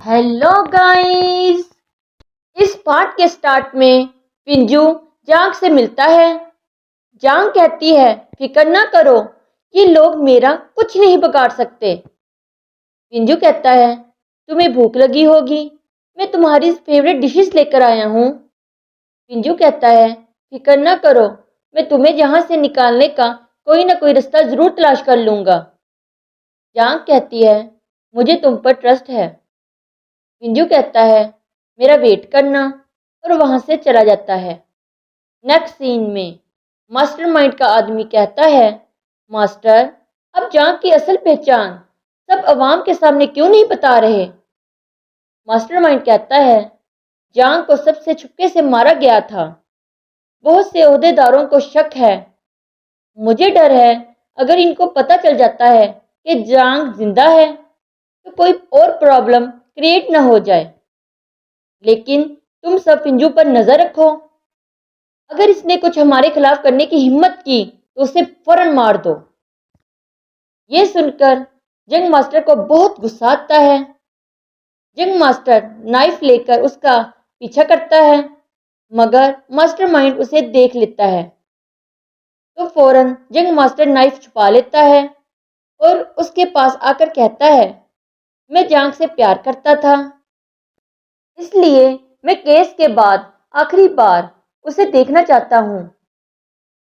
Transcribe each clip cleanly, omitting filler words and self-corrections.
Hello guys. इस part के start में पिंजू जांग से मिलता है। जांग कहती है फिक्र ना करो, ये लोग मेरा कुछ नहीं बिगाड़ सकते। पिंजू कहता है तुम्हें भूख लगी होगी, मैं तुम्हारी फेवरेट डिशेस लेकर आया हूँ। पिंजू कहता है फिक्र ना करो, मैं तुम्हें यहाँ से निकालने का कोई ना कोई रास्ता जरूर तलाश कर लूँगा। जांग कहती है मुझे तुम पर ट्रस्ट है। पिंजू कहता है मेरा वेट करना, और वहां से चला जाता है। नेक्स्ट सीन में मास्टरमाइंड का आदमी कहता है मास्टर, अब जांग की असल पहचान सब अवाम के सामने क्यों नहीं बता रहे। मास्टरमाइंड कहता है जांग को सबसे छुपके से मारा गया था, बहुत से ओहदेदारों को शक है। मुझे डर है अगर इनको पता चल जाता है कि जांग जिंदा है तो कोई और प्रॉब्लम क्रिएट न हो जाए। लेकिन तुम सब पिंजू पर नजर रखो, अगर इसने कुछ हमारे खिलाफ करने की हिम्मत की तो उसे फौरन मार दो। ये सुनकर जंग मास्टर को बहुत गुस्सा आता है। जंग मास्टर नाइफ लेकर उसका पीछा करता है, मगर मास्टरमाइंड उसे देख लेता है तो फौरन जंग मास्टर नाइफ छुपा लेता है और उसके पास आकर कहता है मैं जांग से प्यार करता था, इसलिए मैं केस के बाद आखिरी बार उसे देखना चाहता हूँ।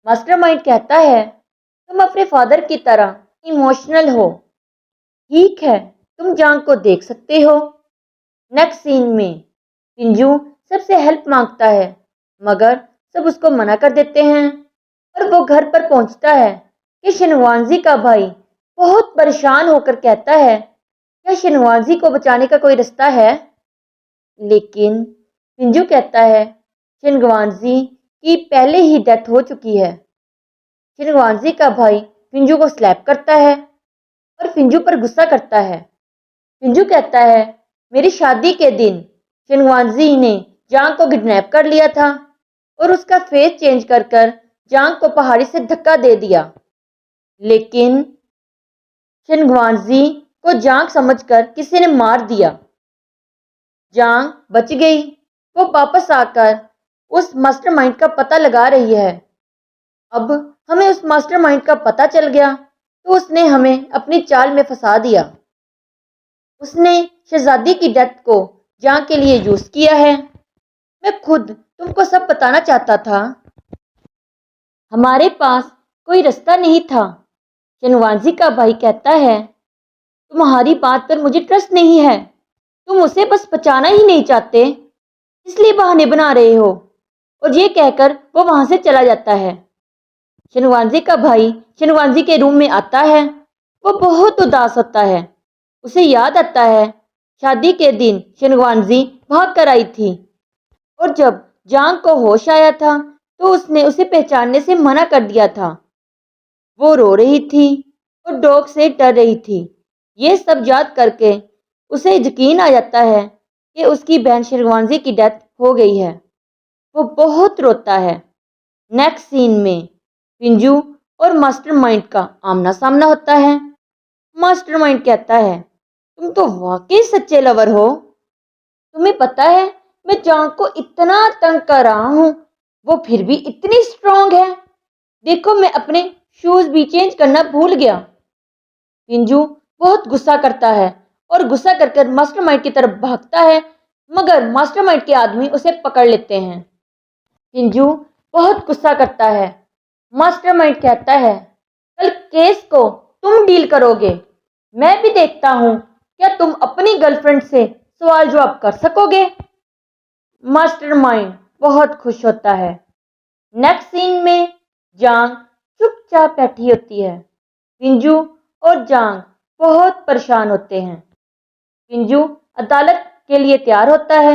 मास्टरमाइंड कहता है तुम अपने फादर की तरह इमोशनल हो, ठीक है तुम जांग को देख सकते हो। नेक्स्ट सीन में पिंजू सबसे हेल्प मांगता है, मगर सब उसको मना कर देते हैं और वो घर पर पहुंचता है कि शिनवांजी का भाई बहुत परेशान होकर कहता है क्या शिनवांजी को बचाने का कोई रास्ता है। लेकिन पिंजू कहता है शिनवांजी की पहले ही डेथ हो चुकी है। शिनवांजी का भाई पिंजू को स्लैप करता है और पिंजू पर गुस्सा करता है। पिंजू कहता है मेरी शादी के दिन शिनवांजी ने जांग को किडनैप कर लिया था और उसका फेस चेंज कर जांग को पहाड़ी से धक्का दे दिया। लेकिन शिनवांजी को जांग समझकर किसी ने मार दिया। जांग बच गई। वो वापस आकर उस मास्टरमाइंड का पता लगा रही है। अब हमें उस मास्टरमाइंड का पता चल गया तो उसने हमें अपनी चाल में फंसा दिया। उसने शहजादी की डेथ को जांग के लिए यूज किया है। मैं खुद तुमको सब बताना चाहता था, हमारे पास कोई रास्ता नहीं था। शिनवांजी का भाई कहता है तुम्हारी बात पर मुझे ट्रस्ट नहीं है, तुम उसे बस बचाना ही नहीं चाहते, इसलिए बहाने बना रहे हो। और ये कहकर वो वहां से चला जाता है। शिनवांजी का भाई शिनवांजी के रूम में आता है। वो बहुत उदास होता है। उसे याद आता है शादी के दिन शिनवांजी भाग कर आई थी और जब जांग को होश आया था तो उसने उसे पहचानने से मना कर दिया था। वो रो रही थी और डॉग से डर रही थी। ये सब याद करके उसे यकीन आ जाता है कि उसकी बहन शिनवांजी की डेथ हो गई है। वो बहुत रोता है। नेक्स्ट सीन में पिंजू और मास्टरमाइंड का आमना सामना होता है। मास्टरमाइंड कहता है तुम तो वाकई सच्चे लवर हो। तुम्हें पता है मैं जांग को इतना तंग कर रहा हूँ, वो फिर भी इतनी स्ट्रांग है। देखो मैं अपने शूज भी चेंज करना भूल गया। पिंजू बहुत गुस्सा करता है और गुस्सा कर मास्टरमाइंड की तरफ भागता है, मगर मास्टरमाइंड के आदमी उसे पकड़ लेते हैं। पिंजू बहुत गुस्सा करता है। मास्टरमाइंड कहता है कल केस को तुम डील करोगे, मैं भी देखता हूं क्या तुम अपनी गर्लफ्रेंड से सवाल जवाब कर सकोगे। मास्टरमाइंड बहुत खुश होता है। नेक्स्ट सीन में जांग चुपचाप बैठी होती है। पिंजू और जांग बहुत परेशान होते हैं। पिंजू अदालत के लिए तैयार होता है।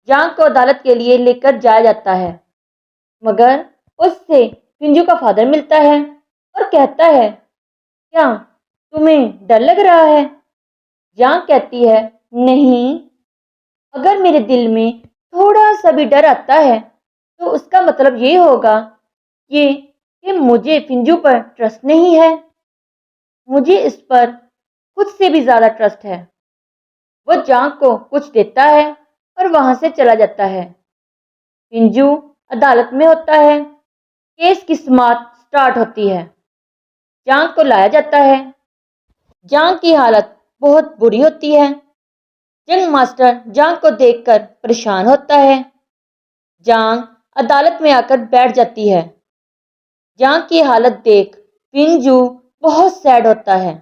जांग को अदालत के लिए लेकर जाया जाता है, मगर उससे पिंजू का फादर मिलता है और कहता है क्या तुम्हें डर लग रहा है। जांग कहती है नहीं, अगर मेरे दिल में थोड़ा सा भी डर आता है तो उसका मतलब ये होगा कि मुझे पिंजू पर ट्रस्ट नहीं है। मुझे इस पर खुद से भी ज्यादा ट्रस्ट है। वो जांग को कुछ देता है और वहां से चला जाता है। पिंजू अदालत में होता है। केस की समाअत स्टार्ट होती है। जांग को लाया जाता है। जांग की हालत बहुत बुरी होती है। जंग मास्टर जांग को देखकर परेशान होता है। जांग अदालत में आकर बैठ जाती है। जांग की हालत देख पिंजू बहुत सैड होता है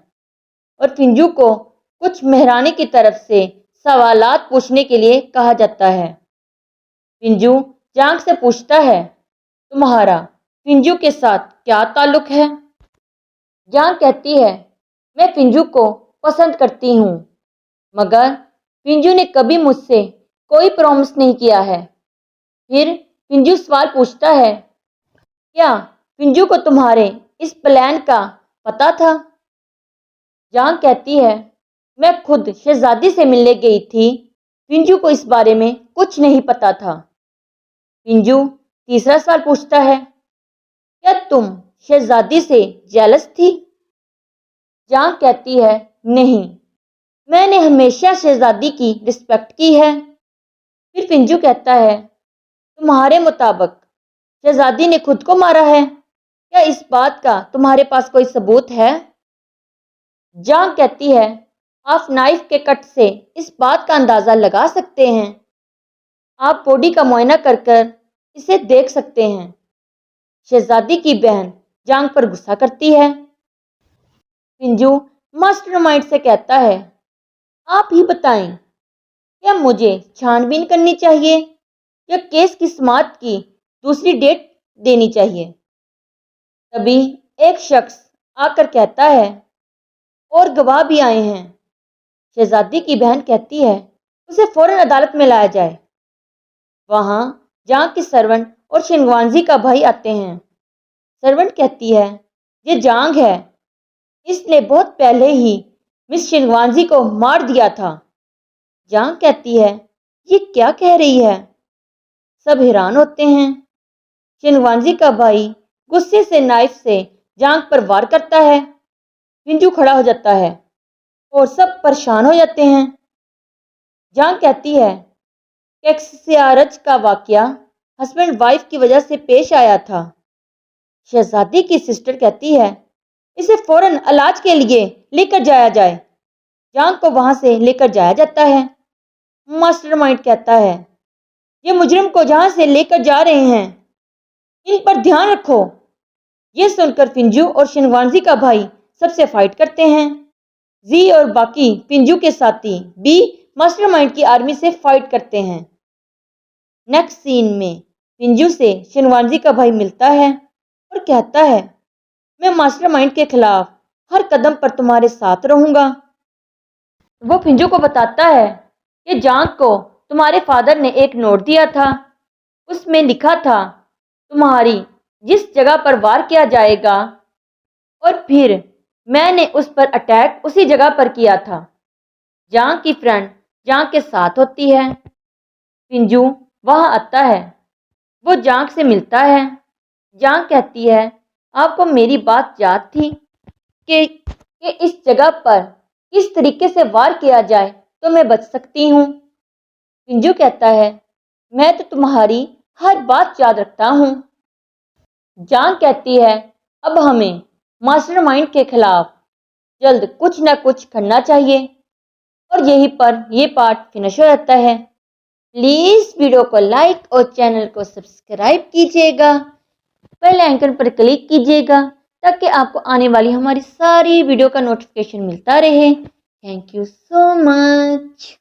और पिंजू को कुछ मेहरानी की तरफ से सवालात पूछने के लिए कहा जाता है। पिंजू जांग से पूछता है, तुम्हारा पिंजू के साथ क्या ताल्लुक है? जांग कहती है, मैं पिंजू को पसंद करती हूँ, मगर पिंजू ने कभी मुझसे कोई प्रॉमिस नहीं किया है। फिर पिंजू सवाल पूछता है, क्या पिंजू को तुम्हारे इस प्लान का पता था? जांग कहती है, मैं खुद शहजादी से मिलने गई थी। पिंजू को इस बारे में कुछ नहीं पता था। पिंजू तीसरा सवाल पूछता है, क्या तुम शहजादी से जेलस थी? जांग कहती है, नहीं, मैंने हमेशा शहजादी की रिस्पेक्ट की है। फिर पिंजू कहता है, तुम्हारे मुताबिक शहजादी ने खुद को मारा है? क्या इस बात का तुम्हारे पास कोई सबूत है? जांग कहती है, आप नाइफ के कट से इस बात का अंदाजा लगा सकते हैं। आप बॉडी का मुआयना कर इसे देख सकते हैं। शहजादी की बहन जांग पर गुस्सा करती है। पिंजू मास्टरमाइंड से कहता है, आप ही बताएं, क्या मुझे छानबीन करनी चाहिए या केस की समाअत की दूसरी डेट देनी चाहिए? तभी एक शख्स आकर कहता है, और गवाह भी आए हैं। शहजादी की बहन कहती है, उसे फौरन अदालत में लाया जाए। वहां जांग की सर्वेंट और शिंगवांजी का भाई आते हैं। सर्वेंट कहती है, ये जांग है, इसने बहुत पहले ही मिस शिंगवांजी को मार दिया था। जांग कहती है, ये क्या कह रही है? सब हैरान होते हैं। शिंगवांजी का भाई गुस्से से नाइफ से जांग पर वार करता है। पिंजू खड़ा हो जाता है और सब परेशान हो जाते हैं। जांग कहती है, कैक्सियारज का वाकया हस्बैंड वाइफ की वजह से पेश आया था। शहजादी की सिस्टर कहती है, इसे फौरन इलाज के लिए लेकर जाया जाए। जांग को वहां से लेकर जाया जाता है। मास्टरमाइंड कहता है, ये मुजरिम को जहां से लेकर जा रहे हैं, इन पर ध्यान रखो। ये सुनकर पिंजू और शिंगवांजी का भाई सबसे फाइट करते हैं। जी और बाकी पिंजू के साथी बी मास्टरमाइंड की आर्मी से फाइट करते हैं। नेक्स्ट सीन में पिंजू से शिंगवांजी का भाई मिलता है और कहता है, मैं मास्टरमाइंड के खिलाफ हर कदम पर तुम्हारे साथ रहूंगा। वो पिंजू को बताता है कि जांग को तुम्हारे फादर ने एक नोट दिया था। उसमें लिखा था, तुम्हारी जिस जगह पर वार किया जाएगा, और फिर मैंने उस पर अटैक उसी जगह पर किया था। जांग की फ्रेंड जांग के साथ होती है। पिंजू वहां आता है। वो जांग से मिलता है। जांग कहती है, आपको मेरी बात याद थी कि इस जगह पर किस तरीके से वार किया जाए तो मैं बच सकती हूँ। पिंजू कहता है, मैं तो तुम्हारी हर बात याद रखता हूँ। जांग कहती है, अब हमें मास्टरमाइंड के खिलाफ जल्द कुछ ना कुछ करना चाहिए। और यहीं पर ये पार्ट फिनिश हो जाता है। प्लीज़ वीडियो को लाइक और चैनल को सब्सक्राइब कीजिएगा। बेल आइकन पर क्लिक कीजिएगा ताकि आपको आने वाली हमारी सारी वीडियो का नोटिफिकेशन मिलता रहे। Thank you so much.